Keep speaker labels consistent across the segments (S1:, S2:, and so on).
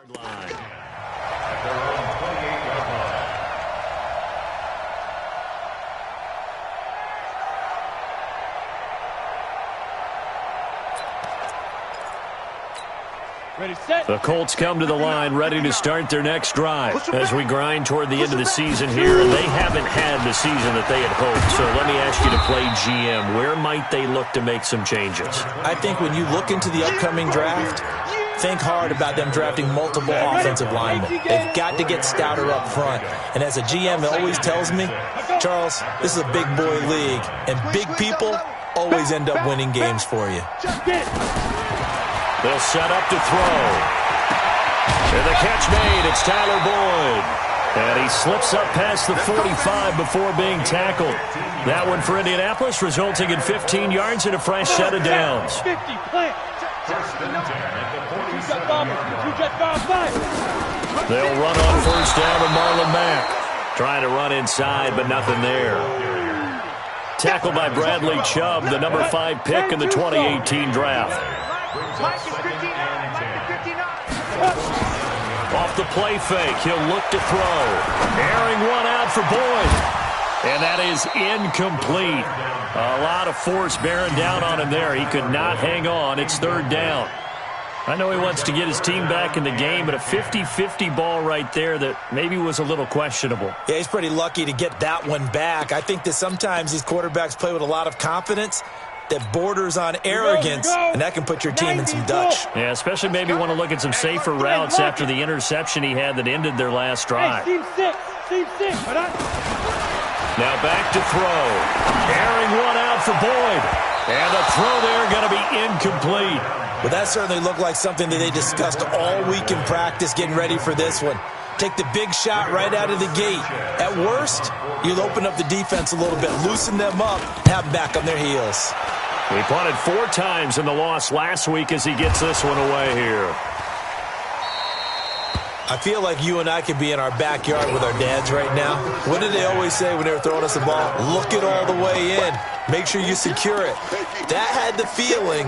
S1: Line. The Colts come to the line ready to start their next drive as we grind toward the end of the season here, and they haven't had the season that they had hoped. So let me ask you to play GM. Where might they look to make some changes?
S2: I think when you look into the upcoming draft, think hard about them drafting multiple offensive linemen. They've got to get stouter up front. And as a GM, it always tells me, Charles, this is a big boy league, and big people always end up winning games for you.
S1: They'll set up to throw. And the catch made. It's Tyler Boyd. And he slips up past the 45 before being tackled. That one for Indianapolis, resulting in 15 yards and a fresh set of downs. They'll run on first down to Marlon Mack. Trying to run inside, but nothing there. Tackled by Bradley Chubb, the number 5 pick in the 2018 draft. Off the play fake, he'll look to throw. Airing one out for Boyd. And that is incomplete. A lot of force bearing down on him there. He could not hang on. It's third down. I know he wants to get his team back in the game, but a 50-50 ball right there that maybe was a little questionable.
S2: Yeah, he's pretty lucky to get that one back. I think that sometimes these quarterbacks play with a lot of confidence that borders on arrogance, and that can put your team in some Dutch.
S1: Yeah, especially maybe want to look at some safer routes after the interception he had that ended their last drive. Now back to throw. Airing one out for Boyd. And the throw there going to be incomplete.
S2: But that certainly looked like something that they discussed all week in practice getting ready for this one. Take the big shot right out of the gate. At worst, you'll open up the defense a little bit, loosen them up, have them back on their heels.
S1: He punted 4 times in the loss last week as he gets this one away here.
S2: I feel like you and I could be in our backyard with our dads right now. What did they always say when they were throwing us the ball? Look it all the way in. Make sure you secure it. That had the feeling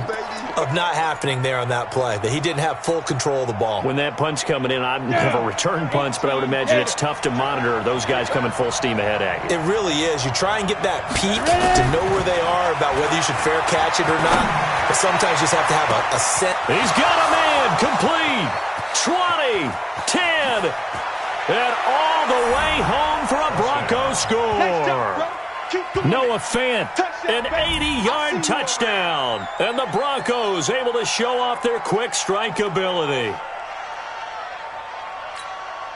S2: of not happening there on that play, that he didn't have full control of the ball.
S1: When that punch coming in, I don't have a return punch, but I would imagine it's tough to monitor those guys coming full steam ahead at you.
S2: It really is. You try and get that peek to know where they are, about whether you should fair catch it or not, but sometimes you just have to have a set.
S1: He's got a man, complete, 20, 10, and all the way home for a Broncos score. Noah Fant, an 80-yard touchdown. And the Broncos able to show off their quick strike ability.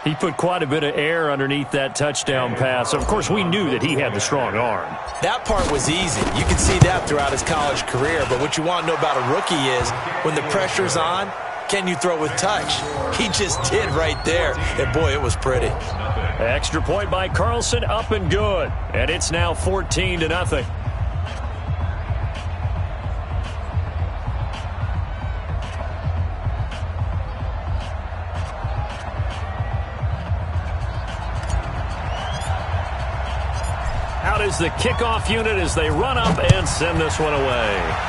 S1: He put quite a bit of air underneath that touchdown pass. Of course, we knew that he had the strong arm.
S2: That part was easy. You can see that throughout his college career. But what you want to know about a rookie is when the pressure's on, can you throw with touch? He just did right there. And, boy, it was pretty.
S1: Extra point by Carlson, up and good. And it's now 14-0. Out is the kickoff unit as they run up and send this one away.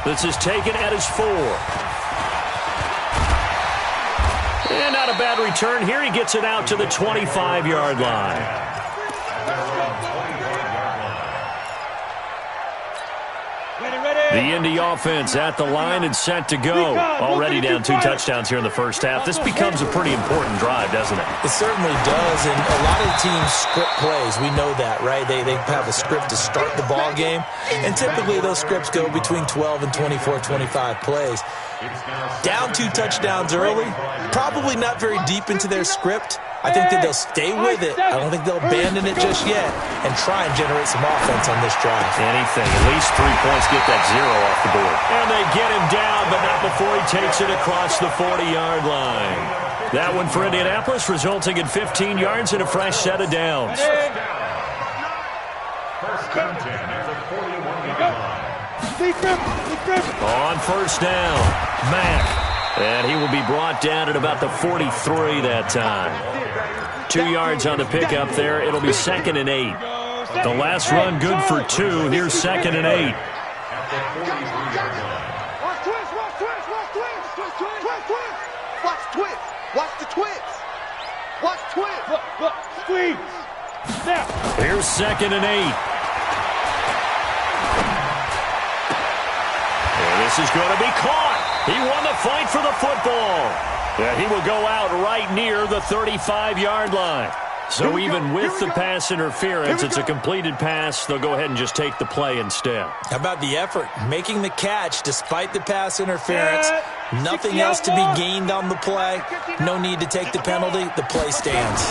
S1: This is taken at his 4. And not a bad return here. He gets it out to the 25-yard line. The Indy offense at the line and set to go. Already down 2 touchdowns here in the first half. This becomes a pretty important drive, doesn't it?
S2: It certainly does, and a lot of teams script plays. We know that, right? They have a script to start the ball game, and typically those scripts go between 12 and 24, 25 plays. Down 2 touchdowns early, probably not very deep into their script. I think that they'll stay with it. I don't think they'll abandon it just yet and try and generate some offense on this drive.
S1: Anything. At least 3 points, get that 0 off the board. And they get him down, but not before he takes it across the 40-yard line. That one for Indianapolis, resulting in 15 yards and a fresh set of downs. On first down, Mack. And he will be brought down at about the 43 that time. 2 yards on the pickup there. It'll be 2nd and 8. The last run good for 2. Here's 2nd and 8.
S3: Squeeze. Now.
S1: Here's 2nd and 8. And this is going to be caught. He won the fight for the football. Yeah, he will go out right near the 35-yard line. So even with the pass interference, it's a completed pass. They'll go ahead and just take the play instead.
S2: How about the effort? Making the catch despite the pass interference. Nothing else to be gained on the play. No need to take the penalty. The play stands.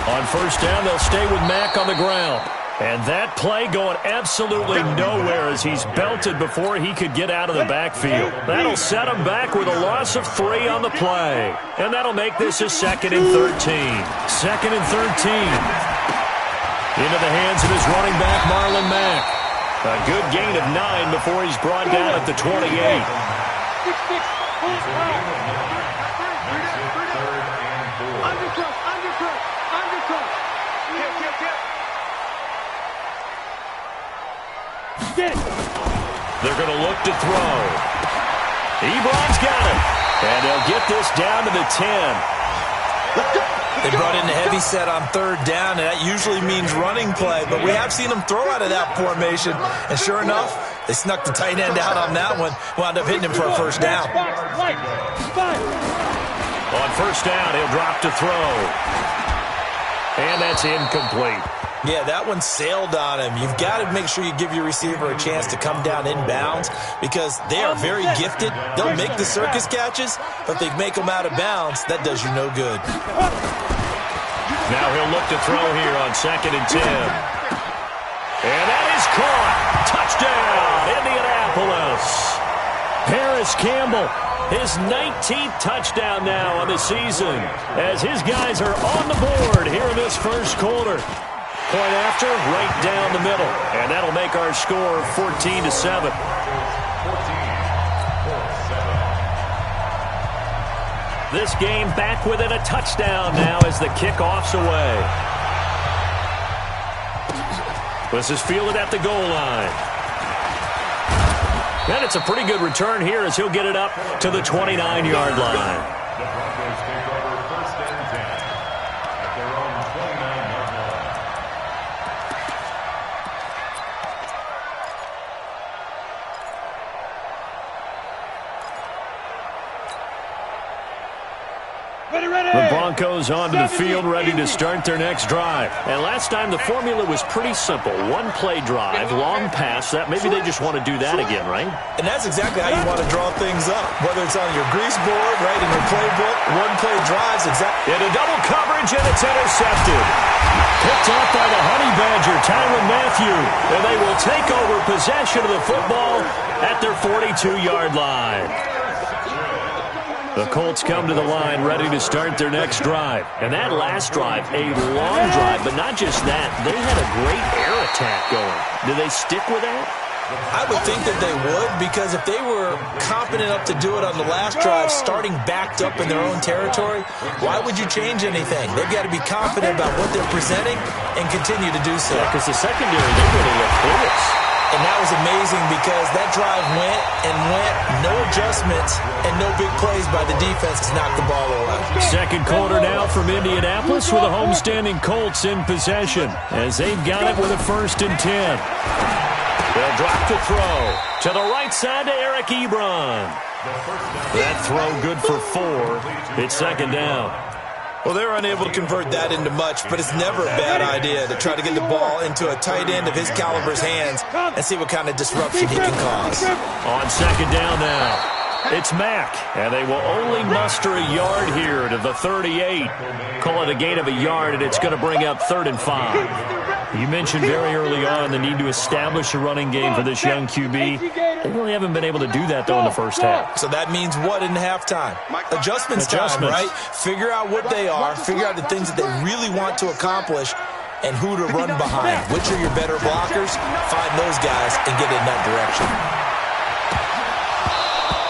S1: On 1st down, they'll stay with Mack on the ground. And that play going absolutely nowhere as he's belted before he could get out of the backfield. That'll set him back with a loss of 3 on the play. And that'll make this a 2nd and 13. 2nd and 13. Into the hands of his running back, Marlon Mack. A good gain of 9 before he's brought down at the 28. They're going to look to throw. Ebron's got it. And they'll get this down to the 10.
S2: They brought in the heavy set on 3rd down, and that usually means running play. But we have seen them throw out of that formation. And sure enough, they snuck the tight end out on that one. Wound up hitting him for a 1st down.
S1: On 1st down, he'll drop to throw. And that's incomplete.
S2: Yeah, that one sailed on him. You've got to make sure you give your receiver a chance to come down inbounds because they are very gifted. They'll make the circus catches, but if they make them out of bounds, that does you no good.
S1: Now he'll look to throw here on 2nd and 10. And that is caught. Touchdown, Indianapolis. Paris Campbell, his 19th touchdown now on the season as his guys are on the board here in this 1st quarter. Point after, right down the middle. And that'll make our score 14-7. This game back within a touchdown now as the kickoff's away. This is fielded at the goal line. And it's a pretty good return here as he'll get it up to the 29-yard line. The Broncos onto the field, ready to start their next drive. And last time, the formula was pretty simple. 1-play drive, long pass. That maybe they just want to do that again, right?
S2: And that's exactly how you want to draw things up. Whether it's on your grease board, right, in your playbook, 1-play drives, exactly.
S1: Into double coverage, and it's intercepted. Picked off by the Honey Badger, Tyrann Mathieu. And they will take over possession of the football at their 42-yard line. The Colts come to the line ready to start their next drive. And that last drive, a long drive, but not just that. They had a great air attack going. Do they stick with that?
S2: I would think that they would, because if they were confident enough to do it on the last drive, starting backed up in their own territory, why would you change anything? They've got to be confident about what they're presenting and continue to do so.
S1: Because the secondary, they really look clueless.
S2: And that was amazing because that drive went and went, no adjustments, and no big plays by the defense to knock the ball away.
S1: 2nd quarter now from Indianapolis with the homestanding Colts in possession as they've got it with a 1st and 10. They'll drop to throw to the right side to Eric Ebron. That throw good for 4. It's 2nd down.
S2: Well, they were unable to convert that into much, but it's never a bad idea to try to get the ball into a tight end of his caliber's hands and see what kind of disruption he can cause.
S1: On 2nd down now, it's Mack, and they will only muster a yard here to the 38. Call it a gain of a yard, and it's going to bring up 3rd and 5. You mentioned very early on the need to establish a running game for this young QB. They really haven't been able to do that, though, in the first half.
S2: So that means what in halftime? Adjustments time, right? Figure out what they are, figure out the things that they really want to accomplish, and who to run behind. Which are your better blockers? Find those guys and get in that direction.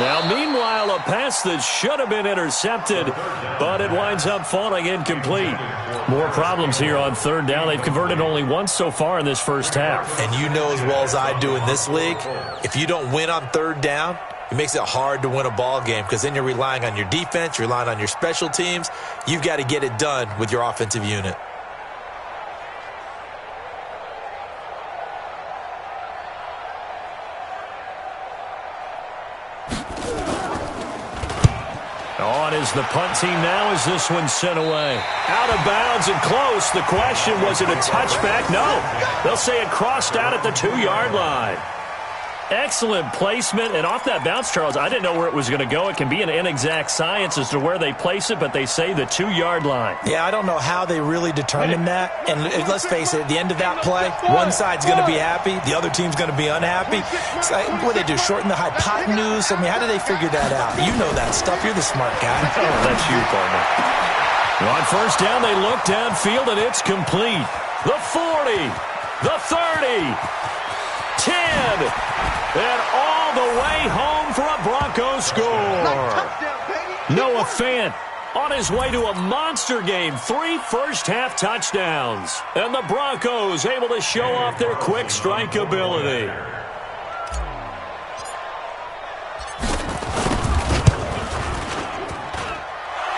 S1: Now, meanwhile, a pass that should have been intercepted, but it winds up falling incomplete. More problems here on 3rd down. They've converted only once so far in this first half.
S2: And you know as well as I do in this league, if you don't win on 3rd down, it makes it hard to win a ball game because then you're relying on your defense, you're relying on your special teams. You've got to get it done with your offensive unit.
S1: as the punt team now as this one sent away. Out of bounds and close. The question, was it a touchback? No. They'll say it crossed out at the 2-yard line. Excellent placement, and off that bounce, Charles, I didn't know where it was going to go. It can be an inexact science as to where they place it, but they say the 2-yard line.
S2: Yeah, I don't know how they really determined that. And let's face it, at the end of that play, one side's going to be happy, the other team's going to be unhappy. So what do they do, shorten the hypotenuse? I mean, how do they figure that out? You know that stuff. You're the smart guy.
S1: Oh, that's you, partner. On first down, they look downfield, and it's complete. The 40, the 30, 10, and all the way home for a Broncos score. Noah Fant on his way to a monster game. 3 first-half touchdowns. And the Broncos able to show off their quick strike ability.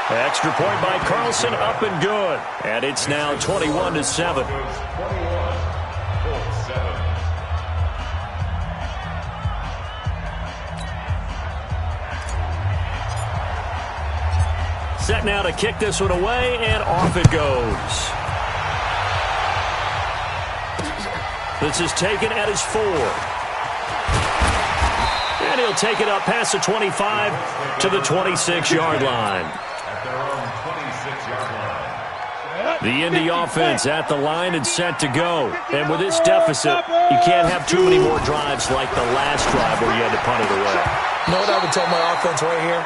S1: Extra point by Carlson, up and good. And it's now 21-7. Set now to kick this one away, and off it goes. This is taken at his 4. And he'll take it up past the 25 to the 26-yard line. The Indy offense at the line and set to go. And with this deficit, you can't have too many more drives like the last drive where you had to punt it away.
S2: You know what I would tell my offense right here?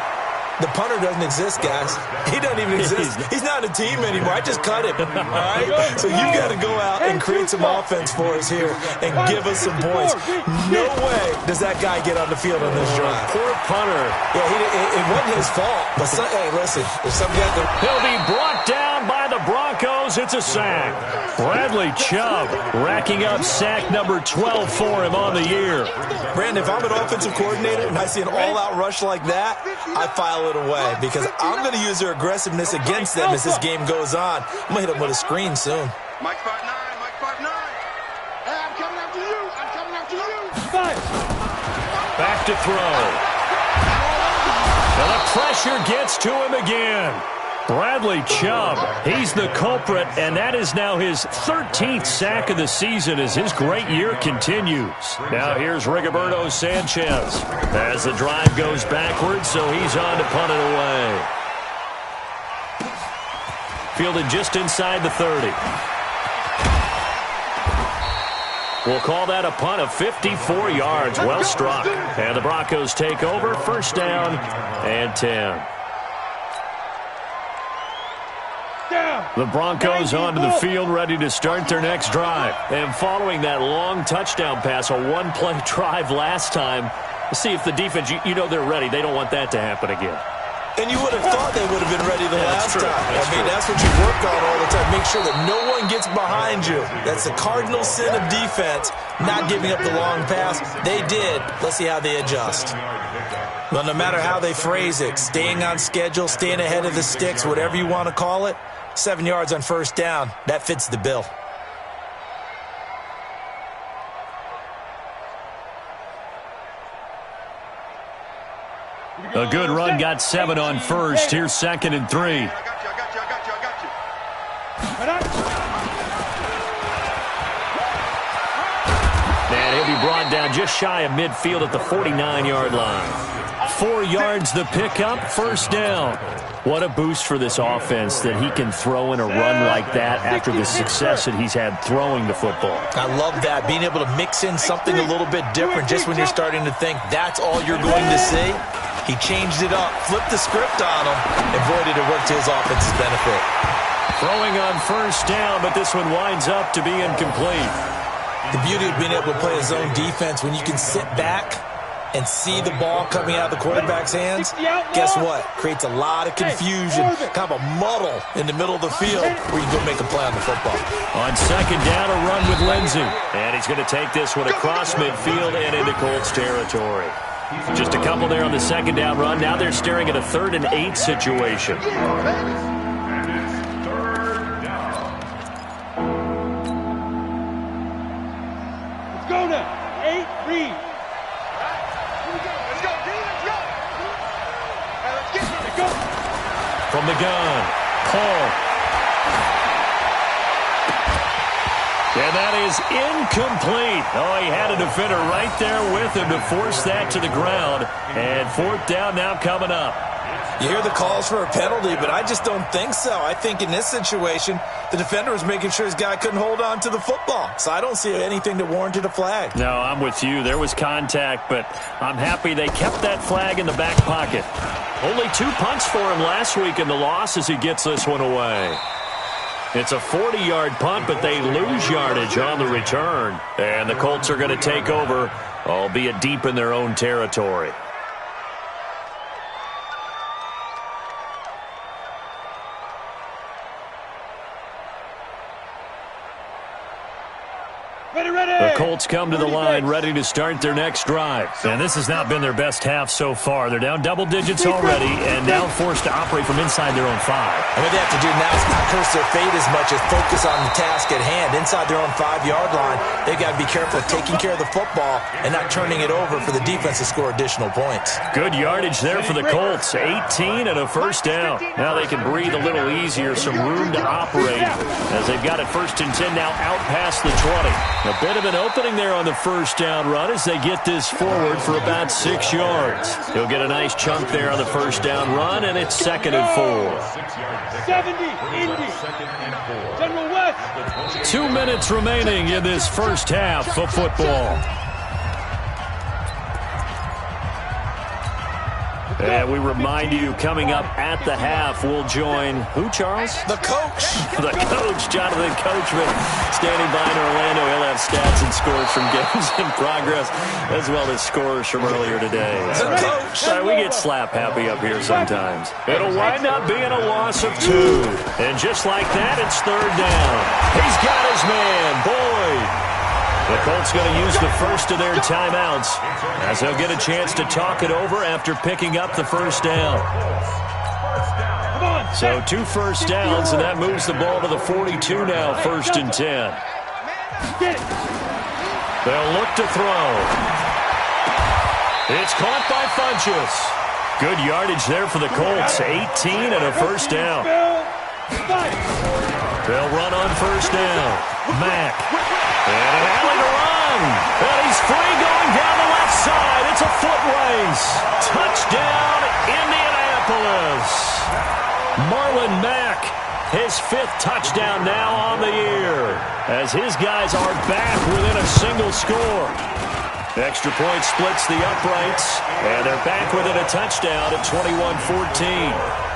S2: The punter doesn't exist, guys. He doesn't even exist. He's not a team anymore. I just cut him. All right? So you've got to go out and create some offense for us here and give us some points. No way does that guy get on the field on this drive.
S1: Poor punter.
S2: Yeah, it wasn't his fault. But hey, listen, if some guy
S1: he'll be brought down by the Broncos. It's a sack. Bradley Chubb racking up sack number 12 for him on the year.
S2: Brandon, if I'm an offensive coordinator and I see an all-out rush like that, I file it away because I'm going to use their aggressiveness against them as this game goes on. I'm going to hit them with a screen soon.
S4: Mike 5'9", Mike 5'9". Hey, I'm coming after you. I'm coming after you.
S1: Back to throw. And the pressure gets to him again. Bradley Chubb, he's the culprit, and that is now his 13th sack of the season as his great year continues. Now here's Rigoberto Sanchez as the drive goes backwards, so he's on to punt it away. Fielded just inside the 30. We'll call that a punt of 54 yards, well struck. And the Broncos take over, first down and 10. The Broncos onto the field, ready to start their next drive. And following that long touchdown pass, a one-play drive last time, see if the defense, you know they're ready. They don't want that to happen again.
S2: And you would have thought they would have been ready the last time. That's what you work on all the time. Make sure that no one gets behind you. That's the cardinal sin of defense, not giving up the long pass. They did. Let's see how they adjust. Well, no matter how they phrase it, staying on schedule, staying ahead of the sticks, whatever you want to call it, 7 yards on first down, that fits the bill.
S1: A good run, got 7 on first. Here's 2nd and 3.
S4: I got you.
S1: And he'll be brought down just shy of midfield at the 49-yard line. 4 yards the pickup, first down. What a boost for this offense that he can throw in a run like that after the success that he's had throwing the football.
S2: I love that, being able to mix in something a little bit different just when you're starting to think that's all you're going to see. He changed it up, flipped the script on him, and boy, did it work to his offense's benefit.
S1: Throwing on first down, but this one winds up to be incomplete.
S2: The beauty of being able to play a zone defense when you can sit back and see the ball coming out of the quarterback's hands, guess what? Creates a lot of confusion, kind of a muddle in the middle of the field where you can go make a play on the football.
S1: On second down, a run with Lindsey. And he's going to take this one across midfield and into Colts territory. Just a couple there on the second down run. Now they're staring at a 3rd and 8 situation.
S3: Let's go now. 8, read.
S1: from the gun. Paul. And that is incomplete. Oh, he had a defender right there with him to force that to the ground. And 4th down now coming up.
S2: You hear the calls for a penalty, but I just don't think so. I think in this situation, the defender was making sure his guy couldn't hold on to the football. So I don't see anything that warranted a flag.
S1: No, I'm with you. There was contact, but I'm happy they kept that flag in the back pocket. Only 2 punts for him last week in the loss as he gets this one away. It's a 40-yard punt, but they lose yardage on the return. And the Colts are going to take over, albeit deep in their own territory. The Colts come to the line ready to start their next drive. And this has not been their best half so far. They're down double digits already and now forced to operate from inside their own 5.
S2: And what they have to do now is not curse their fate as much as focus on the task at hand. Inside their own 5-yard line, they've got to be careful of taking care of the football and not turning it over for the defense to score additional points.
S1: Good yardage there for the Colts. 18 and a first down. Now they can breathe a little easier, some room to operate as they've got it 1st and 10 now out past the 20. A bit of an opening there on the first down run as they get this forward for about 6 yards. He'll get a nice chunk there on the first down run, and it's 2nd and 4.
S3: 70, Indy. General West.
S1: 2 minutes remaining in this first half of football. And we remind you, coming up at the half, we'll join who, Charles?
S2: The coach.
S1: The coach, Jonathan Coachman, standing by in Orlando. He'll have stats and scores from games in progress, as well as scores from earlier today.
S2: The coach.
S1: We get slap happy up here sometimes. It'll wind up being a loss of 2. And just like that, it's 3rd down. He's got his man, Boyd. The Colts going to use the first of their timeouts as they'll get a chance to talk it over after picking up the first down. So 2 first downs, and that moves the ball to the 42 now, 1st and 10. They'll look to throw. It's caught by Funchess. Good yardage there for the Colts, 18 and a first down. They'll run on first down. Mack. And an alley to run. And he's free going down the left side. It's a foot race. Touchdown, Indianapolis. Marlon Mack, his 5th touchdown now on the year, as his guys are back within a single score. Extra point splits the uprights, and they're back within a touchdown at 21-14.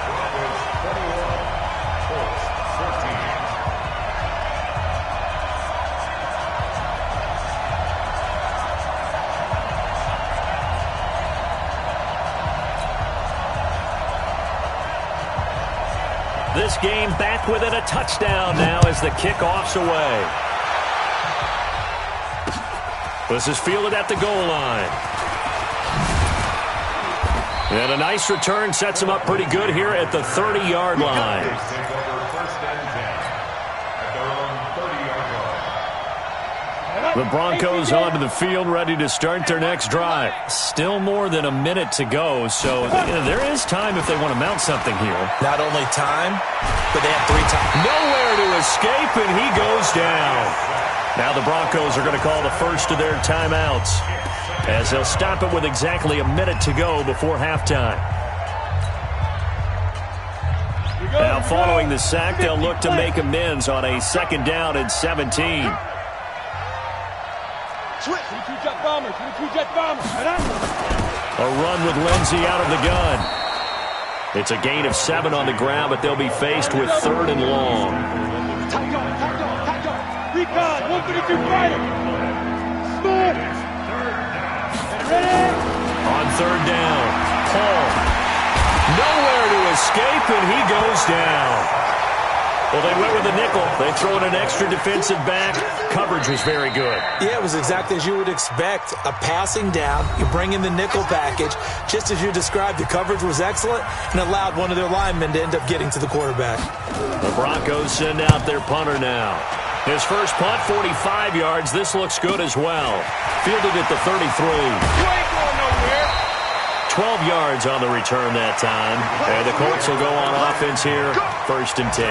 S1: This game back within a touchdown now as the kickoff's away. This is fielded at the goal line. And a nice return sets him up pretty good here at the 30-yard line. The Broncos onto the field, ready to start their next drive. Still more than a minute to go, so there is time if they want to mount something here.
S2: Not only time, but they have 3 times.
S1: Nowhere to escape, and he goes down. Now the Broncos are going to call the first of their timeouts, as they'll stop it with exactly a minute to go before halftime. Now following the sack, they'll look to make amends on a 2nd down and 17.
S3: A
S1: run with Lindsey out of the gun. It's a gain of 7 on the ground, but they'll be faced with 3rd and long.
S3: Recon, 132 fighter. Smart. Ready.
S1: On 3rd down, Paul. Nowhere to escape, and he goes down. Well, they went with a nickel. They throw in an extra defensive back. Coverage was very good.
S2: Yeah, it was exactly as you would expect. A passing down. You bring in the nickel package. Just as you described, the coverage was excellent and allowed one of their linemen to end up getting to the quarterback.
S1: The Broncos send out their punter now. His first punt, 45 yards. This looks good as well. Fielded at the 33.
S4: You ain't going nowhere.
S1: 12 yards on the return that time. And the Colts will go on offense here, 1st and 10.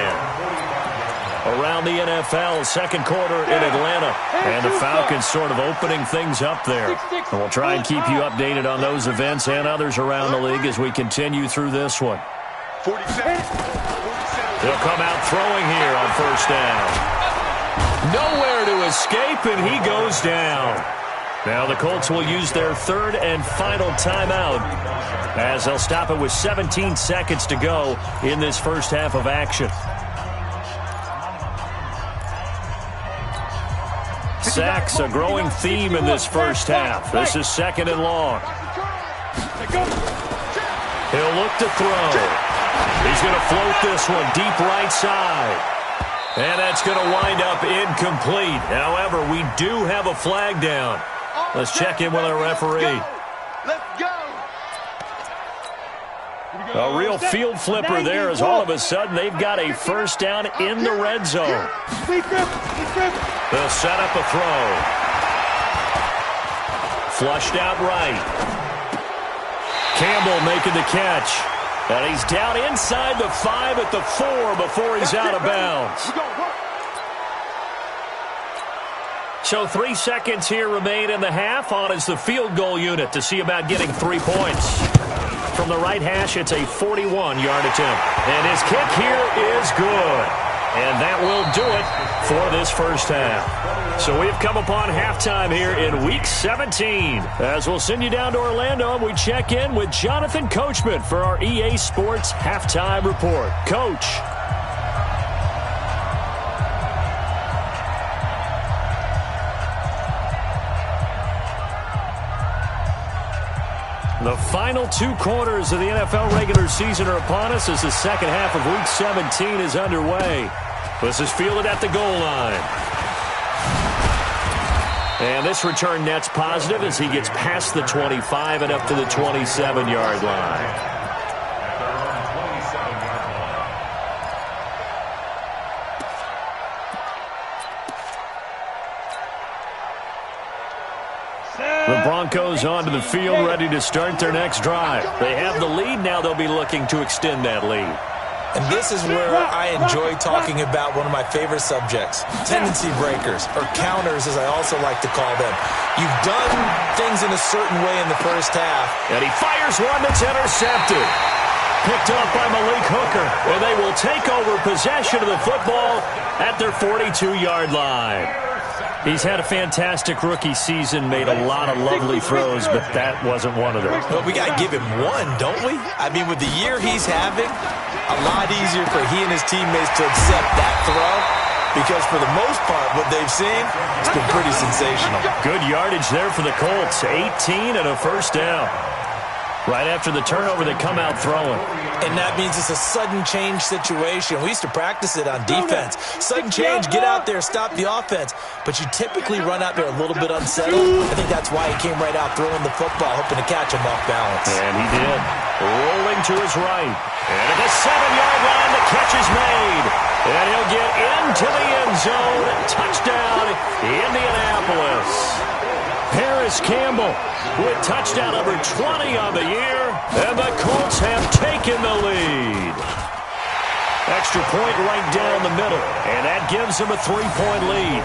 S1: Around the NFL, second quarter in Atlanta. And the Falcons sort of opening things up there. And we'll try and keep you updated on those events and others around the league as we continue through this one.
S4: 47.
S1: He'll come out throwing here on 1st down. Nowhere to escape, and he goes down. Now the Colts will use their 3rd and final timeout as they'll stop it with 17 seconds to go in this first half of action. Sacks, a growing theme in this first half. This is 2nd and long. He'll look to throw. He's going to float this one deep right side. And that's going to wind up incomplete. However, we do have a flag down. Let's check in with our referee.
S4: Let's go.
S1: A real field flipper there as all of a sudden they've got a 1st down in the red zone. They'll set up a throw. Flushed out right. Campbell making the catch. And he's down inside the 5 at the 4 before he's out of bounds. So 3 seconds here remain in the half. On is the field goal unit to see about getting 3 points. From the right hash, it's a 41-yard attempt. And his kick here is good. And that will do it for this first half. So we've come upon halftime here in Week 17. As we'll send you down to Orlando, we check in with Jonathan Coachman for our EA Sports Halftime Report. Coach. The final 2 quarters of the NFL regular season are upon us as the second half of Week 17 is underway. This is fielded at the goal line. And this return net's positive as he gets past the 25 and up to the 27-yard line. The Broncos onto the field, ready to start their next drive. They have the lead. Now they'll be looking to extend that lead.
S2: And this is where I enjoy talking about one of my favorite subjects, tendency breakers, or counters as I also like to call them. You've done things in a certain way in the first half.
S1: And he fires one that's intercepted. Picked up by Malik Hooker. And they will take over possession of the football at their 42-yard line. He's had a fantastic rookie season, made a lot of lovely throws, but that wasn't one of them.
S2: Well, we got to give him one, don't we? I mean, with the year he's having, a lot easier for he and his teammates to accept that throw because for the most part, what they've seen, it's been pretty sensational.
S1: Good yardage there for the Colts, 18 and a 1st down. Right after the turnover, they come out throwing.
S2: And that means it's a sudden change situation. We used to practice it on defense. Sudden change, get out there, stop the offense. But you typically run out there a little bit unsettled. I think that's why he came right out throwing the football, hoping to catch him off balance.
S1: And he did. Rolling to his right. And at the 7-yard line, the catch is made. And he'll get into the end zone. Touchdown, Indianapolis. Paris Campbell with touchdown number 20 on the year, and the Colts have taken the lead. Extra point right down the middle, and that gives them a 3-point lead.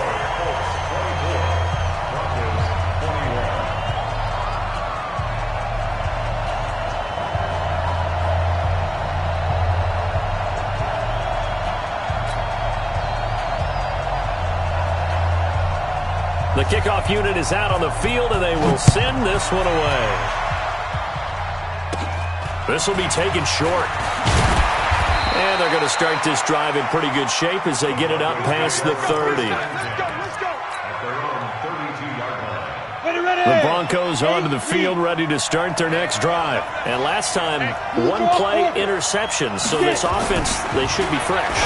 S1: The kickoff unit is out on the field, and they will send this one away. This will be taken short. And they're going to start this drive in pretty good shape as they get it up past the 30. The Broncos onto the field, ready to start their next drive. And last time, 1-play interception, so this offense, they should be fresh.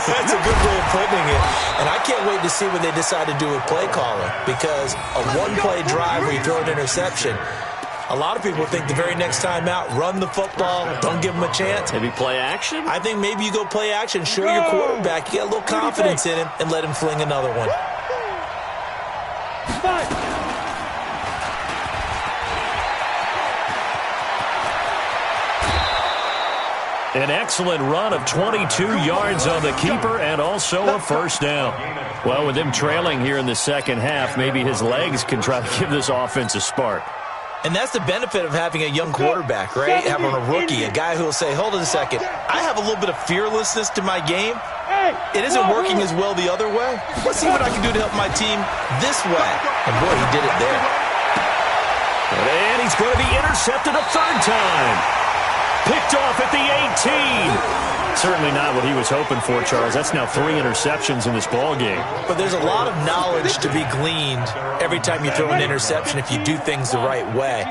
S2: That's a good way of putting it. And I can't wait to see what they decide to do with play calling, because a 1-play drive where you throw an interception, a lot of people think the very next time out, run the football, don't give them a chance.
S1: Maybe play action?
S2: I think maybe you go play action, show your quarterback, you get a little confidence in him, and let him fling another one.
S1: An excellent run of 22 yards on the keeper and also a first down. Well, with him trailing here in the second half, maybe his legs can try to give this offense a spark.
S2: And that's the benefit of having a young quarterback, right? Having a rookie, a guy who will say, hold on a second, I have a little bit of fearlessness to my game. It isn't working as well the other way. Let's see what I can do to help my team this way. And boy, he did it there.
S1: And he's going to be intercepted a third time. Picked off at the 18. Certainly not what he was hoping for, Charles. That's now 3 interceptions in this ball game.
S2: But there's a lot of knowledge to be gleaned every time you throw an interception if you do things the right way.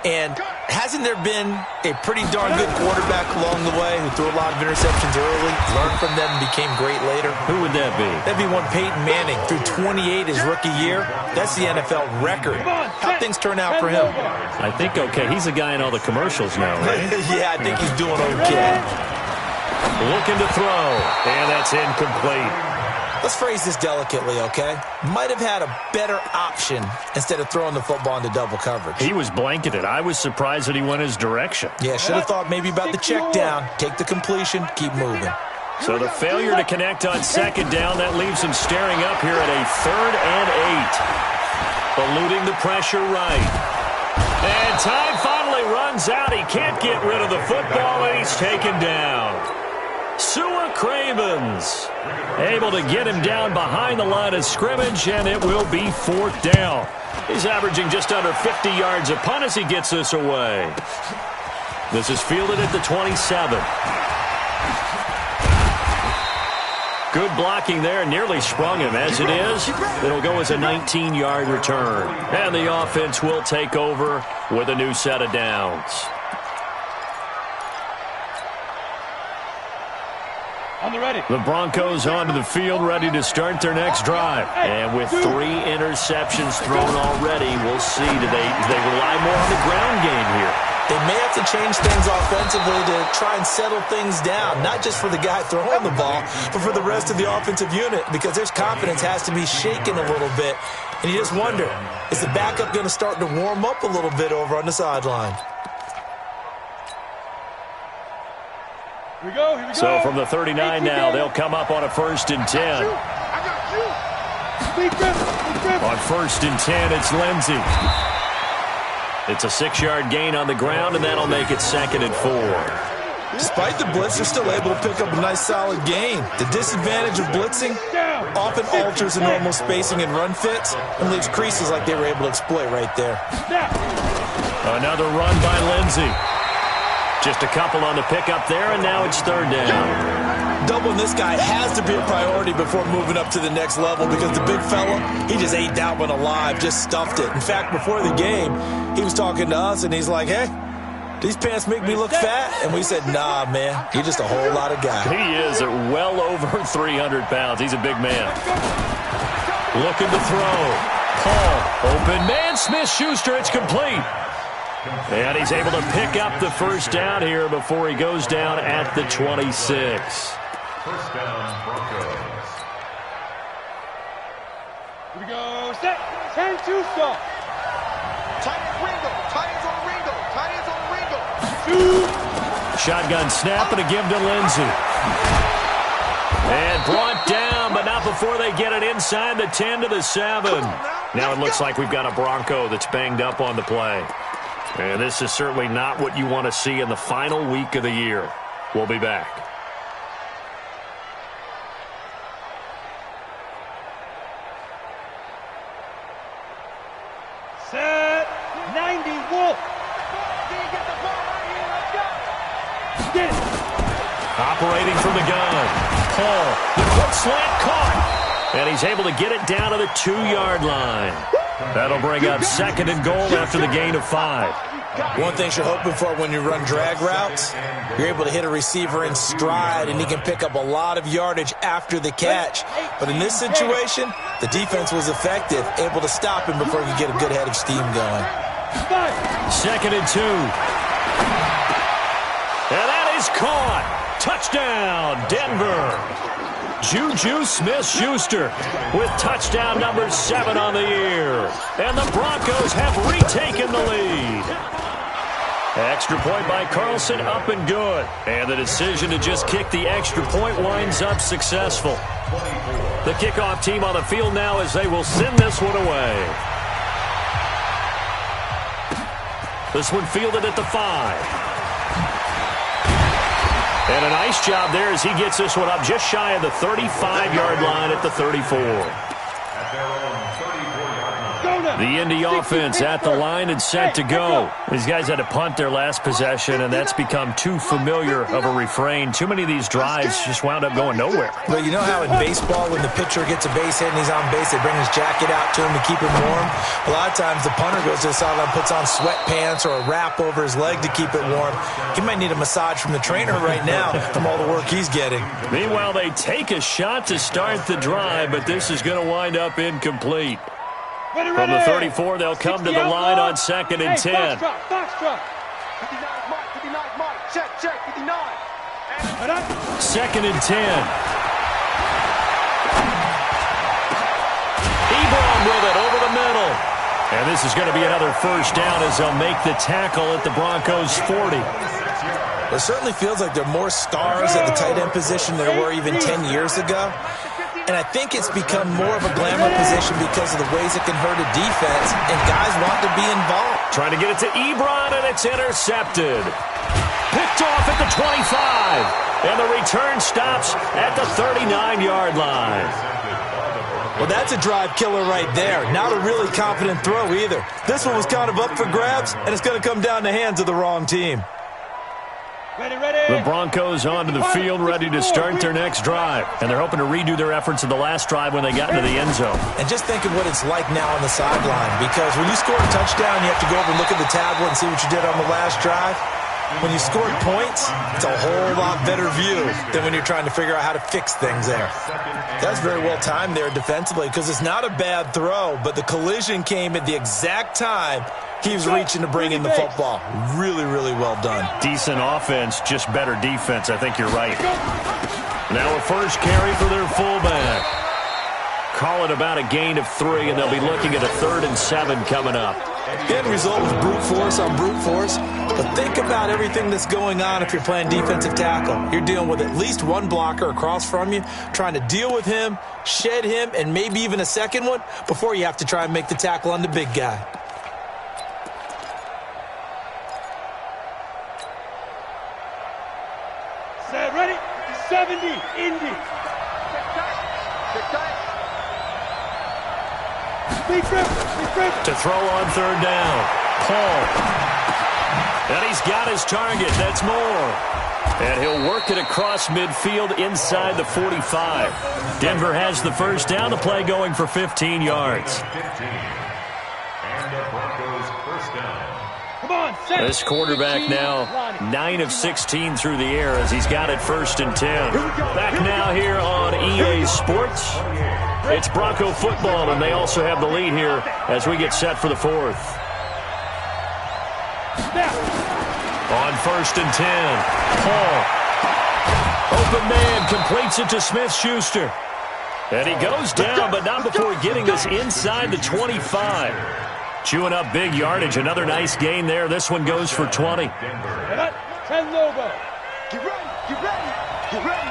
S2: And hasn't there been a pretty darn good quarterback along the way who threw a lot of interceptions early, learned from them, and became great later?
S1: Who would that be?
S2: That'd be one Peyton Manning. Threw 28 his rookie year. That's the NFL record. How'd things turn out for him?
S1: I think okay. He's a guy in all the commercials now, right?
S2: Yeah, I think he's doing okay.
S1: Looking to throw, and that's incomplete.
S2: Let's phrase this delicately, okay? Might have had a better option instead of throwing the football into double coverage.
S1: He was blanketed. I was surprised that he went his direction.
S2: Yeah, should have thought maybe about the check down, take the completion, keep moving.
S1: So the failure to connect on second down, that leaves him staring up here at a 3rd and 8. Eluding the pressure right. And time finally runs out. He can't get rid of the football, and he's taken down. Sua Cravens able to get him down behind the line of scrimmage, and it will be 4th down. He's averaging just under 50 yards a punt as he gets this away. This is fielded at the 27. Good blocking there, nearly sprung him. As it is, it'll go as a 19-yard return. And the offense will take over with a new set of downs. The Broncos onto the field, ready to start their next drive. And with 3 interceptions thrown already, we'll see. Do they rely more on the ground game here?
S2: They may have to change things offensively to try and settle things down, not just for the guy throwing the ball, but for the rest of the offensive unit, because their confidence has to be shaken a little bit. And you just wonder, is the backup going to start to warm up a little bit over on the sideline?
S3: Here we go.
S1: So from the 39 now, they'll come up on a 1st and 10. On 1st and 10, it's Lindsey. It's a 6-yard gain on the ground, and that'll make it 2nd and 4.
S2: Despite the blitz, they're still able to pick up a nice solid gain. The disadvantage of blitzing often alters the normal spacing and run fits and leaves creases like they were able to exploit right there.
S1: Another run by Lindsey. Just a couple on the pickup there, and now it's 3rd down.
S2: Doubling this guy has to be a priority before moving up to the next level, because the big fella, he just ate that one alive, just stuffed it. In fact, before the game, he was talking to us, and he's like, hey, these pants make me look fat? And we said, nah, man, you're just a whole lot of guy.
S1: He is at well over 300 pounds. He's a big man. Looking to throw. Paul, open man, Smith-Schuster, it's complete. And he's able to pick up the first down here before he goes down at the 26.
S4: First down, Broncos.
S3: Here we go. Set. 10-2 stop.
S4: Tight end Ringo. Tight ends on Ringo. Tight ends on Ringo.
S1: Shotgun snap and a give to Lindsey. And brought down, but not before they get it inside the 10 to the 7. Now it looks like we've got a Bronco that's banged up on the play. And this is certainly not what you want to see in the final week of the year. We'll be back.
S3: Set. 90 Wolf. Get it.
S1: Operating from the gun. Paul, the quick slant caught. And he's able to get it down to the 2-yard line. That'll bring up 2nd and goal after the gain of 5.
S2: One thing you're hoping for when you run drag routes, you're able to hit a receiver in stride, and he can pick up a lot of yardage after the catch. But in this situation, the defense was effective, able to stop him before he could get a good head of steam going.
S1: 2nd and 2. And that is caught. Touchdown, Denver. Juju Smith-Schuster with touchdown number 7 on the year. And the Broncos have retaken the lead. Extra point by Carlson, up and good. And the decision to just kick the extra point winds up successful. The kickoff team on the field now as they will send this one away. This one fielded at the 5. And a nice job there as he gets this one up just shy of the 35-yard line at the 34. The Indy offense at the line and set to go. These guys had to punt their last possession, and that's become too familiar of a refrain. Too many of these drives just wound up going nowhere.
S2: But you know how in baseball, when the pitcher gets a base hit and he's on base, they bring his jacket out to him to keep him warm? A lot of times the punter goes to the sideline, puts on sweatpants or a wrap over his leg to keep it warm. He might need a massage from the trainer right now from all the work he's getting.
S1: Meanwhile, they take a shot to start the drive, but this is going to wind up incomplete. From the 34, they'll come to the line on 2nd and 10.
S4: Foxtrot. 59 Mike, 59 Mike. Check, 59.
S1: 2nd and 10. Ebron with it over the middle. And this is going to be another first down as they'll make the tackle at the Broncos' 40.
S2: It certainly feels like there are more stars at the tight end position than there were even 10 years ago. And I think it's become more of a glamour position because of the ways it can hurt a defense, and guys want to be involved.
S1: Trying to get it to Ebron, and it's intercepted. Picked off at the 25, and the return stops at the 39-yard line.
S2: Well, that's a drive killer right there. Not a really confident throw either. This one was kind of up for grabs, and it's going to come down the hands of the wrong team.
S1: The Broncos onto the field, ready to start their next drive. And they're hoping to redo their efforts of the last drive when they got into the end zone.
S2: And just think of what it's like now on the sideline. Because when you score a touchdown, you have to go over and look at the tablet and see what you did on the last drive. When you scored points, it's a whole lot better view than when you're trying to figure out how to fix things there. That's very well timed there defensively because it's not a bad throw, but the collision came at the exact time he was reaching to bring in the football. Really, really well done.
S1: Decent offense, just better defense. I think you're right. Now a first carry for their fullback. Call it about a gain of 3, and they'll be looking at a 3rd and 7 coming up.
S2: End result was brute force on brute force. But think about everything that's going on if you're playing defensive tackle. You're dealing with at least one blocker across from you, trying to deal with him, shed him, and maybe even a second one before you have to try and make the tackle on the big guy.
S3: Set, ready? 70, Indy.
S1: To throw on 3rd down. Paul. And he's got his target. That's Moore. And he'll work it across midfield inside the 45. Denver has the first down. The play going for 15 yards. This quarterback now 9 of 16 through the air as he's got it 1st and 10. Back now here on EA Sports. It's Bronco football, and they also have the lead here as we get set for the 4th. On 1st and 10, Paul. Open man, completes it to Smith-Schuster. And he goes down, but not before getting this inside the 25. Chewing up big yardage. Another nice gain there. This one goes for 20.
S3: Get ready, get ready, get ready.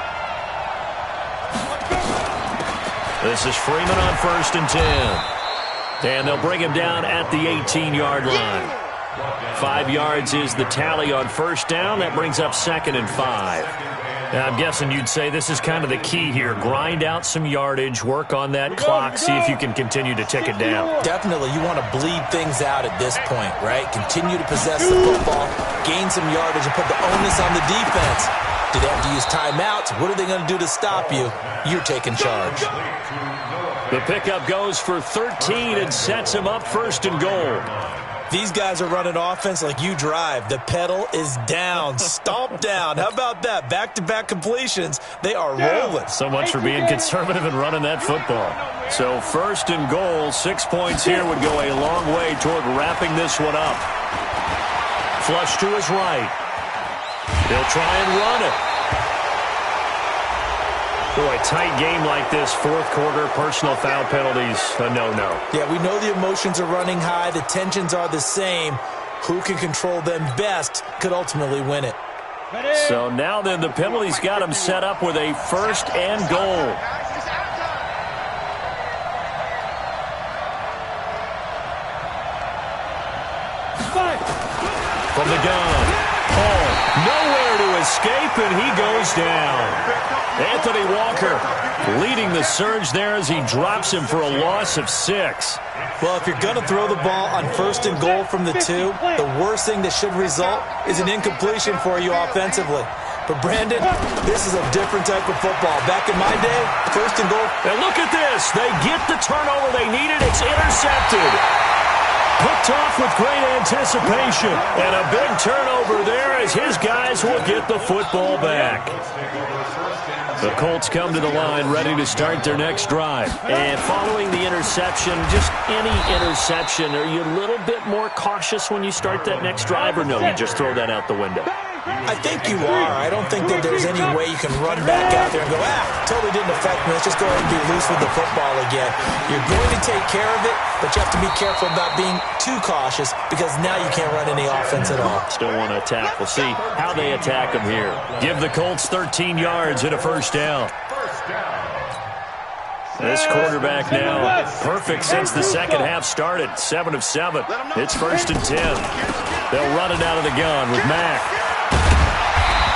S1: This is Freeman on 1st and 10. And they'll bring him down at the 18-yard line. 5 yards is the tally on 1st down. That brings up 2nd and 5. Now, I'm guessing you'd say this is kind of the key here. Grind out some yardage, work on that clock, see if you can continue to tick it down.
S2: Definitely, you want to bleed things out at this point, right? Continue to possess the football, gain some yardage, and put the onus on the defense. Do they have to use timeouts? What are they going to do to stop you? You're taking charge.
S1: The pickup goes for 13 and sets him up 1st and goal.
S2: These guys are running offense like you drive. The pedal is down, stomped down. How about that? Back-to-back completions. They are rolling.
S1: So much for being conservative and running that football. So 1st and goal, 6 points here would go a long way toward wrapping this one up. Flush to his right. They'll try and run it. Boy, tight game like this, 4th quarter, personal foul penalties, a no-no.
S2: Yeah, we know the emotions are running high. The tensions are the same. who can control them best could ultimately win it.
S1: So now then, the penalty's got him set up with a 1st and goal. From the gun. Oh, nowhere to escape, and he goes down. Anthony Walker leading the surge there as he drops him for a loss of 6.
S2: Well, if you're going to throw the ball on 1st and goal from the 2, the worst thing that should result is an incompletion for you offensively. But, Brandon, this is a different type of football. Back in my day, 1st and goal.
S1: And look at this. They get the turnover they needed. It's intercepted. Picked off with great anticipation. And a big turnover there as his guys will get the football back. The Colts come to the line ready to start their next drive. And following the interception, just any interception, are you a little bit more cautious when you start that next drive, or no, you just throw that out the window?
S2: I think you are. I don't think that there's any way you can run back out there and go, totally didn't affect me. Let's just go ahead and be loose with the football again. You're going to take care of it, but you have to be careful about being too cautious because now you can't run any offense at all.
S1: Still want to attack. We'll see how they attack them here. Give the Colts 13 yards and a 1st down. This quarterback now perfect since the second half started. 7 of 7. It's 1st and 10. They'll run it out of the gun with Mack.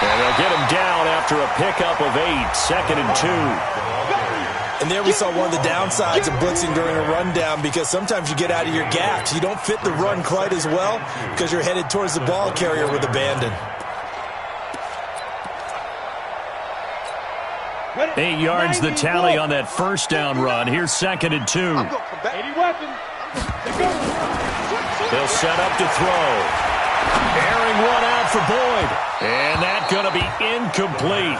S1: And they'll get him down after a pickup of 8. 2nd and 2.
S2: And there we saw one of the downsides of blitzing during a rundown because sometimes you get out of your gaps. You don't fit the run quite as well because you're headed towards the ball carrier with abandon.
S1: 8 yards the tally on that 1st down run. Here's 2nd and 2. They'll set up to throw. Airing one out for Boyd. And that's going to be incomplete.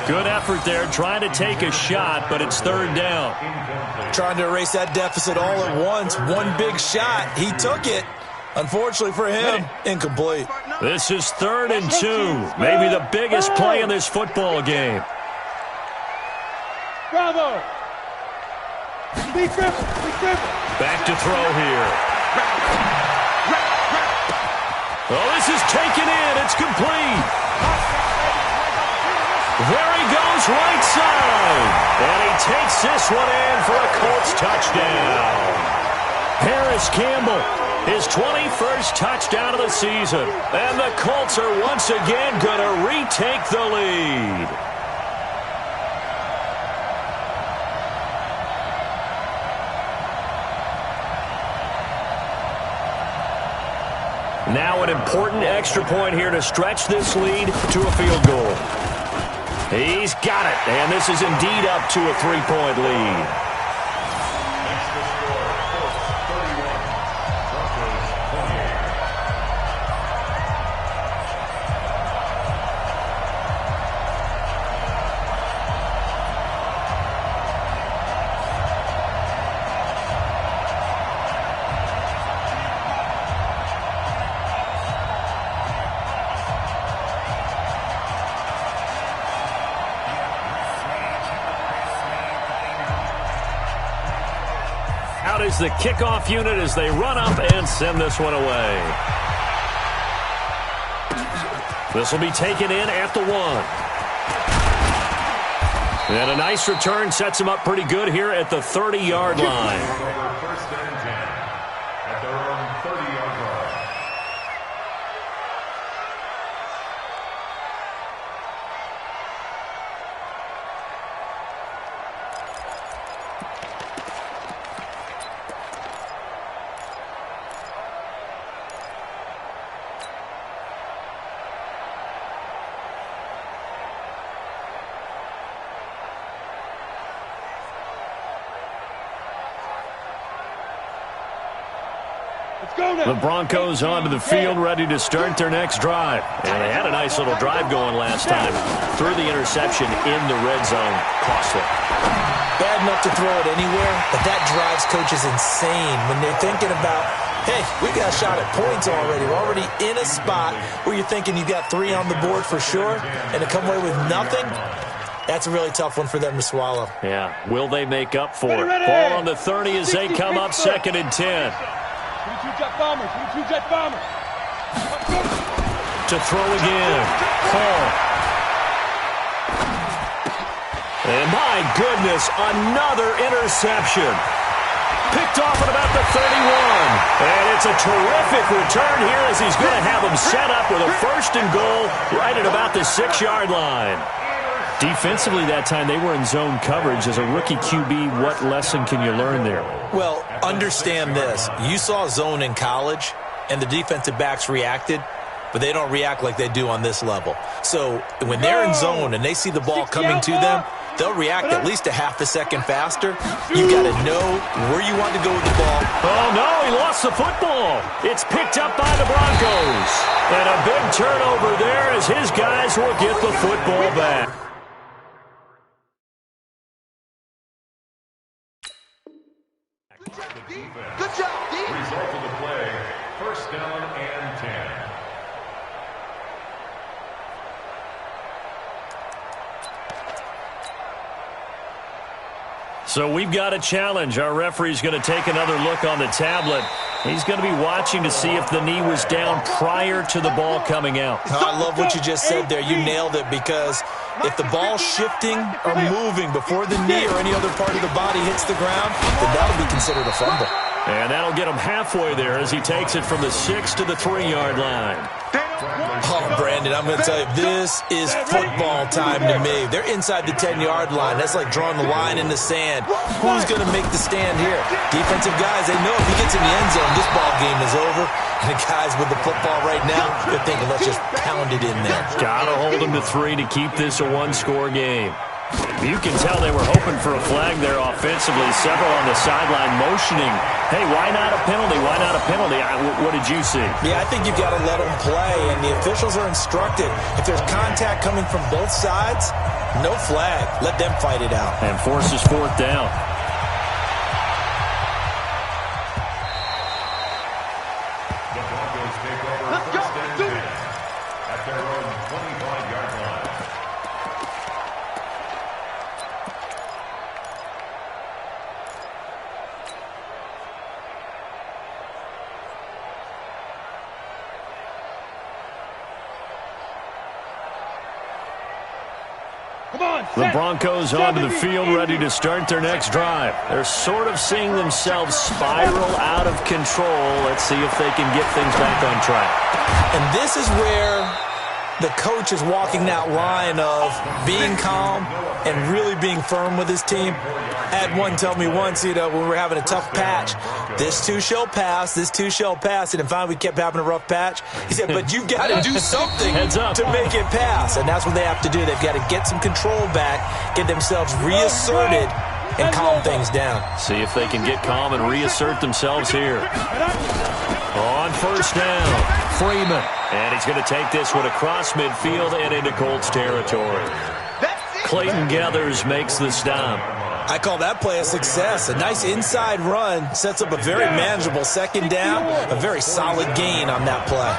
S1: Good effort there trying to take a shot, but it's 3rd down.
S2: Trying to erase that deficit all at once. One big shot. He took it. Unfortunately for him, incomplete.
S1: This is 3rd and 2. Maybe the biggest play in this football game.
S3: Bravo!
S1: Back to throw here. Oh, this is taken in. It's complete. There he goes, right side. And he takes this one in for a Colts touchdown. Harris Campbell, his 21st touchdown of the season. And the Colts are once again going to retake the lead. Now an important extra point here to stretch this lead to a field goal. He's got it, and this is indeed up to a 3-point lead. Out is the kickoff unit as they run up and send this one away. This will be taken in at the 1. And a nice return sets him up pretty good here at the 30-yard line.
S5: First and 10 at their own 30-yard line.
S1: The Broncos onto the field ready to start their next drive. And they had a nice little drive going last time. Threw the interception in the red zone. Costly.
S2: Bad enough to throw it anywhere, but that drives coaches insane when they're thinking about, hey, we got a shot at points already. We're already in a spot where you're thinking you got 3 on the board for sure, and to come away with nothing, that's a really tough one for them to swallow.
S1: Yeah, will they make up for it? Ball on the 30 as they come up 2nd and 10.
S3: 22 jet bombers, 22 jet bombers.
S1: To throw again. Hall. And my goodness, another interception. Picked off at about the 31. And it's a terrific return here as he's going to have him set up with a 1st and goal right at about the 6-yard line. Defensively that time, they were in zone coverage. As a rookie QB, what lesson can you learn there?
S2: Well, understand this. You saw zone in college, and the defensive backs reacted, but they don't react like they do on this level. So when they're in zone and they see the ball coming to them, they'll react at least a half a second faster. You've got to know where you want to go with the ball.
S1: Oh, no, he lost the football. It's picked up by the Broncos. And a big turnover there as his guys will get the football back.
S4: Good job, D.
S5: Result of the play, 1st down and 10.
S1: So we've got a challenge. Our referee's going to take another look on the tablet. He's going to be watching to see if the knee was down prior to the ball coming out.
S2: Oh, I love what you just said there. You nailed it, because if the ball's shifting or moving before the knee or any other part of the body hits the ground, then that'll be considered a fumble.
S1: And that'll get him halfway there as he takes it from the 6 to the 3-yard line.
S2: Oh, Brandon, I'm going to tell you, this is football time to me. They're inside the 10-yard line. That's like drawing the line in the sand. Who's going to make the stand here? Defensive guys, they know if he gets in the end zone, this ball game is over. And the guys with the football right now, they're thinking, let's just pound it in there.
S1: Got to hold him to 3 to keep this a 1-score game. You can tell they were hoping for a flag there offensively. Several on the sideline motioning, hey, why not a penalty? Why not a penalty? What did you see?
S2: Yeah, I think you've got to let them play, and the officials are instructed. If there's contact coming from both sides, no flag. Let them fight it out.
S1: And forces 4th down.
S5: The Broncos take over 1st and 10 at their own 25-yard line.
S1: The Broncos onto the field, ready to start their next drive. They're sort of seeing themselves spiral out of control. Let's see if they can get things back on track.
S2: And this is where the coach is walking that line of being calm and really being firm with his team. I had one tell me once, when we were having a tough patch, this too shall pass, this too shall pass. And finally we kept having a rough patch. He said, but you've got to do something to make it pass. And that's what they have to do. They've got to get some control back, get themselves reasserted, and calm things down.
S1: See if they can get calm and reassert themselves here. On 1st down, Freeman. And he's going to take this one across midfield and into Colts territory. Clayton Gathers makes the stop.
S2: I call that play a success. A nice inside run sets up a very manageable 2nd down, a very solid gain on that play.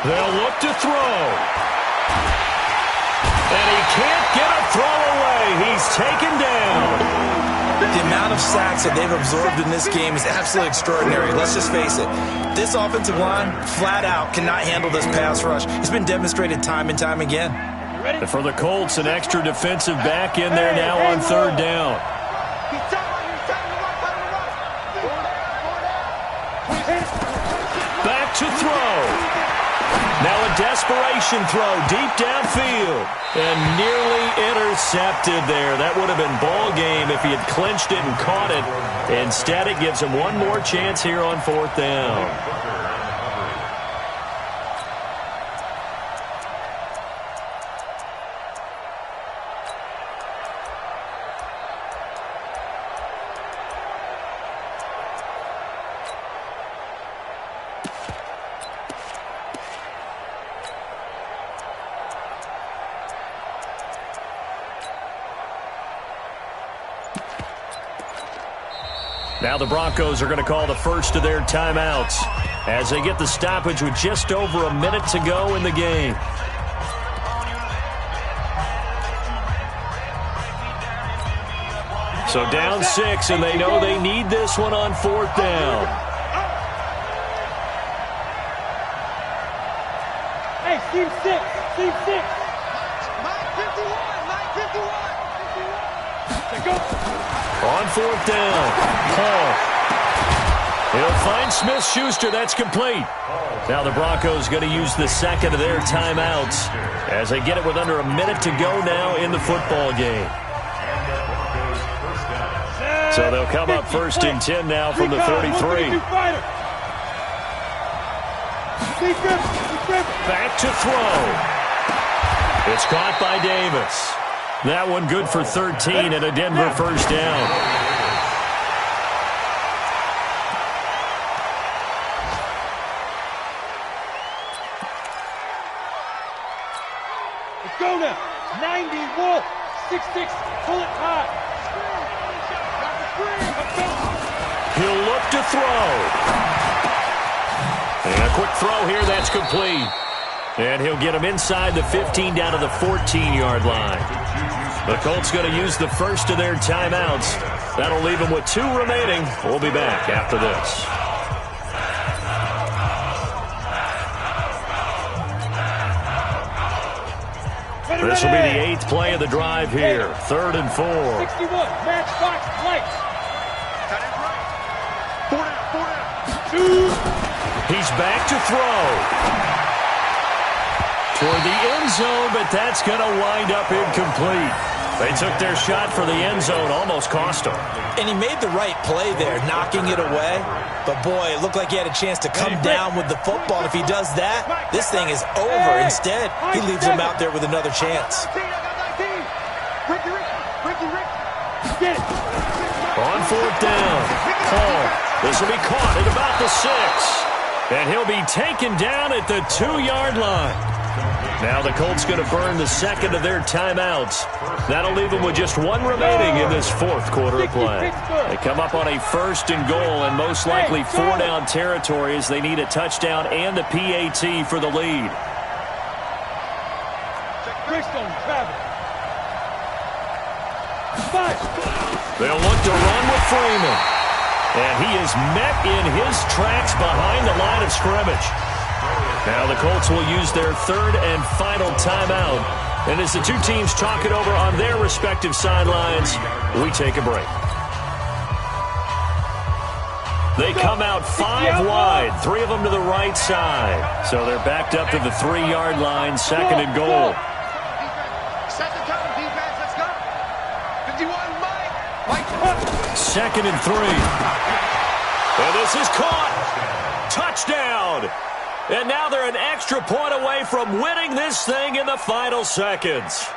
S1: They'll look to throw. And he can't get a throw away. He's taken down.
S2: The amount of sacks that they've absorbed in this game is absolutely extraordinary. Let's just face it. This offensive line, flat out, cannot handle this pass rush. It's been demonstrated time and time again.
S1: For the Colts, an extra defensive back in there now on 3rd down. Back to throw. Now a desperation throw deep downfield. And nearly intercepted there. That would have been ball game if he had clinched it and caught it. Instead, it gives him one more chance here on 4th down. Now the Broncos are going to call the first of their timeouts as they get the stoppage with just over a minute to go in the game. So down 6, and they know they need this one on 4th down.
S3: Team 6. Team 6.
S4: 951.
S3: Go.
S1: On fourth down, Paul. He'll find Smith-Schuster. That's complete. Now the Broncos going to use the second of their timeouts as they get it with under a minute to go now in the football game. So they'll come up first and 10 now from the 33. Back to throw. It's caught by Davis. That one good for 13 and a Denver first down.
S3: Let's go now. 90 Wolf. 6-6. Pull it high.
S1: He'll look to throw. And a quick throw here. That's complete. And he'll get him inside the 15 down to the 14-yard line. The Colts going to use the first of their timeouts. That'll leave them with 2 remaining. We'll be back after this. This will be the 8th play of the drive here. 3rd and 4.
S3: 61. Matchbox lights.
S1: He's back to throw. Toward the end zone, but that's going to wind up incomplete. They took their shot for the end zone, almost cost them.
S2: And he made the right play there, knocking it away. But, boy, it looked like he had a chance to come down with the football. And if he does that, this thing is over. Instead, he leaves him out there with another chance.
S1: On fourth down, Paul. This will be caught at about the 6. And he'll be taken down at the 2-yard line. Now the Colts going to burn the second of their timeouts. That'll leave them with just 1 remaining in this 4th quarter of play. They come up on a 1st and goal and most likely 4-down territory as they need a touchdown and a PAT for the lead. They'll look to run with Freeman. And he is met in his tracks behind the line of scrimmage. Now the Colts will use their 3rd and final timeout. And as the 2 teams talk it over on their respective sidelines, we take a break. They come out 5 wide, 3 of them to the right side. So they're backed up to the 3-yard line, 2nd and goal.
S4: Set the tone, defense. Let's go. 51, Mike.
S1: 2nd and 3. And this is caught. Touchdown. And now they're an extra point away from winning this thing in the final seconds.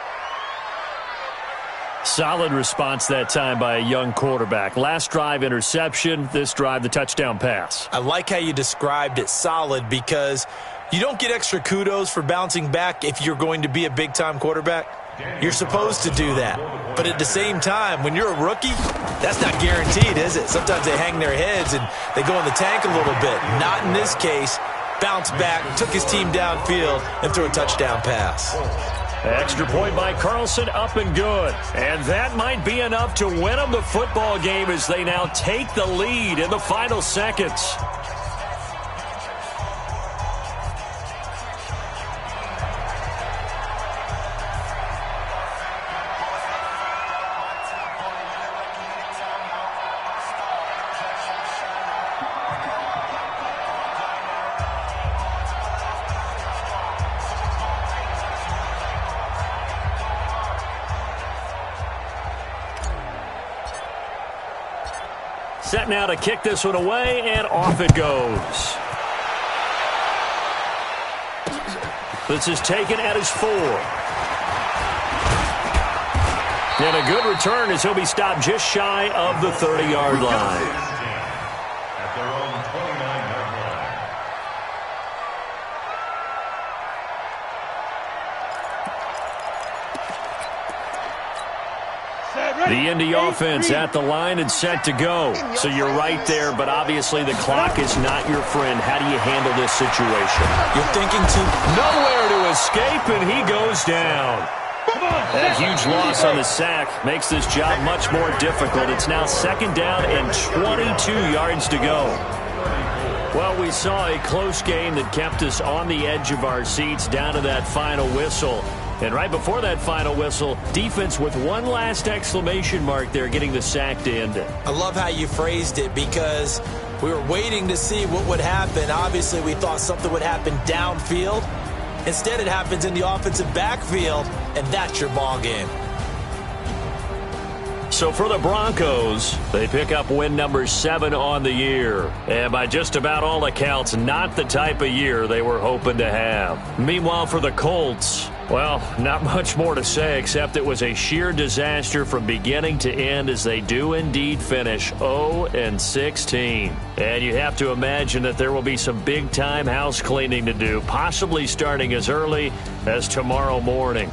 S1: Solid response that time by a young quarterback. Last drive, interception. This drive, the touchdown pass.
S2: I like how you described it, solid, because you don't get extra kudos for bouncing back if you're going to be a big-time quarterback. You're supposed to do that. But at the same time, when you're a rookie, that's not guaranteed, is it? Sometimes they hang their heads and they go in the tank a little bit. Not in this case. Bounced back, took his team downfield, and threw a touchdown pass.
S1: Extra point by Carlson, up and good. And that might be enough to win them the football game as they now take the lead in the final seconds. Set now to kick this one away, and off it goes. This is taken at his 4. And a good return as he'll be stopped just shy of the 30-yard line.
S5: At their own 29-yard line.
S1: The Indy offense at the line and set to go. So you're right there, but obviously the clock is not your friend. How do you handle this situation?
S2: You're thinking to
S1: nowhere to escape, and he goes down. That huge loss on the sack makes this job much more difficult. It's now 2nd down and 22 yards to go. Well, we saw a close game that kept us on the edge of our seats down to that final whistle. And right before that final whistle, defense with one last exclamation mark there, getting the sack to end it.
S2: I love how you phrased it, because we were waiting to see what would happen. Obviously, we thought something would happen downfield. Instead, it happens in the offensive backfield, and that's your ball game.
S1: So for the Broncos, they pick up win number 7 on the year. And by just about all accounts, not the type of year they were hoping to have. Meanwhile, for the Colts, well, not much more to say except it was a sheer disaster from beginning to end, as they do indeed finish 0-16. And you have to imagine that there will be some big-time house cleaning to do, possibly starting as early as tomorrow morning.